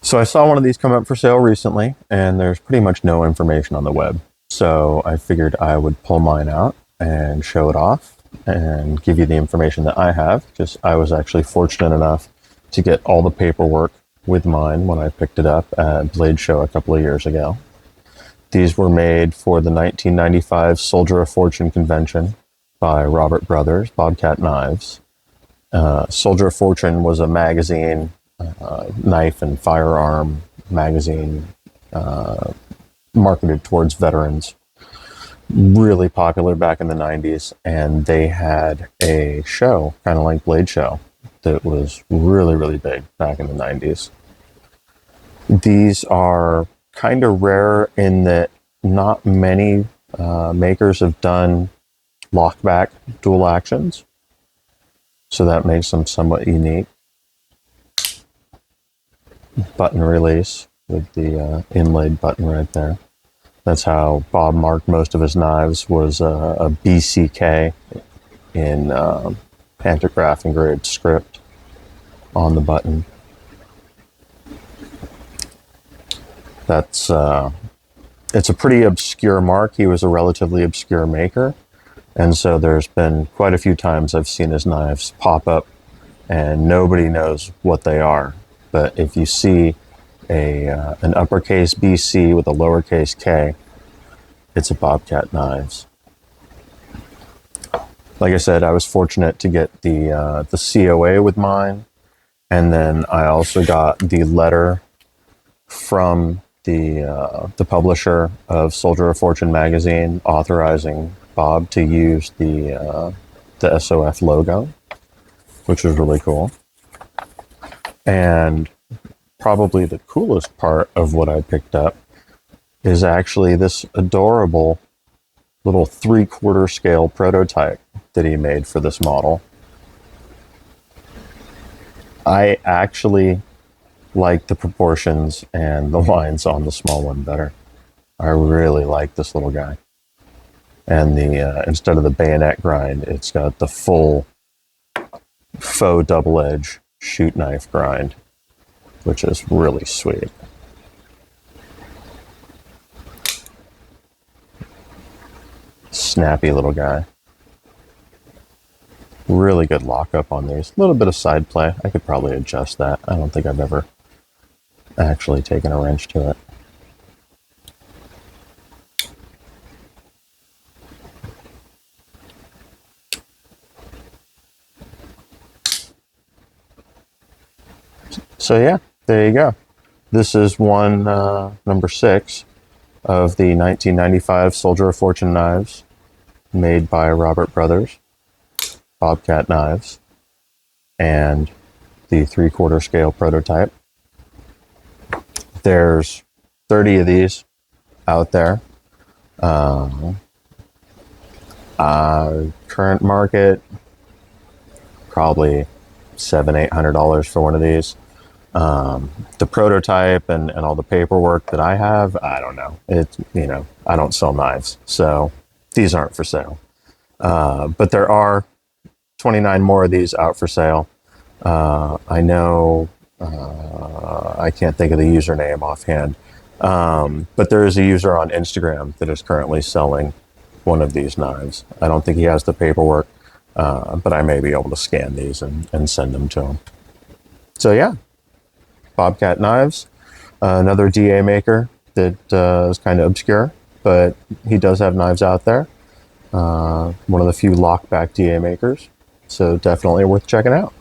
So I saw one of these come up for sale recently, and there's pretty much no information on the web. So I figured I would pull mine out and show it off and give you the information that I have, because I was actually fortunate enough to get all the paperwork with mine when I picked it up at Blade Show a couple of years ago. These were made for the 1995 Soldier of Fortune convention by Robert Brothers, Bobcat Knives. Soldier of Fortune was a magazine, knife and firearm magazine marketed towards veterans. Really popular back in the 90s, and they had a show, kind of like Blade Show, that was really, really big back in the 90s. These are kind of rare in that not many makers have done lockback dual actions, so that makes them somewhat unique. Button release with the inlaid button right there. That's how Bob marked most of his knives, was a BCK in pantograph engraved script on the button. That's it's a pretty obscure mark. He was a relatively obscure maker, and so there's been quite a few times I've seen his knives pop up and nobody knows what they are. But if you see an uppercase BC with a lowercase k, it's a Bobcat Knives. Like I said, I was fortunate to get the COA with mine, and then I also got the letter from the publisher of Soldier of Fortune magazine authorizing Bob to use the SoF logo, which was really cool. And probably the coolest part of what I picked up is actually this adorable little 3/4 scale prototype that he made for this model. I actually like the proportions and the lines on the small one better. I really like this little guy. And the instead of the bayonet grind, it's got the full faux double edge shoot knife grind, which is really sweet. Snappy little guy. Really good lockup on these. A little bit of side play. I could probably adjust that. I don't think I've ever actually taken a wrench to it. So yeah, there you go. This is one number 6 of the 1995 Soldier of Fortune knives made by Robert Brothers, Bobcat Knives, and the 3/4 scale prototype. There's 30 of these out there. Current market, probably $700-800 for one of these. The prototype and all the paperwork that I have, I don't know. I don't sell knives, so these aren't for sale. But there are 29 more of these out for sale. I know, I can't think of the username offhand, but there is a user on Instagram that is currently selling one of these knives. I don't think he has the paperwork, but I may be able to scan these and send them to him. So yeah, Bobcat Knives, another DA maker that is kind of obscure, but he does have knives out there. One of the few lockback DA makers, so definitely worth checking out.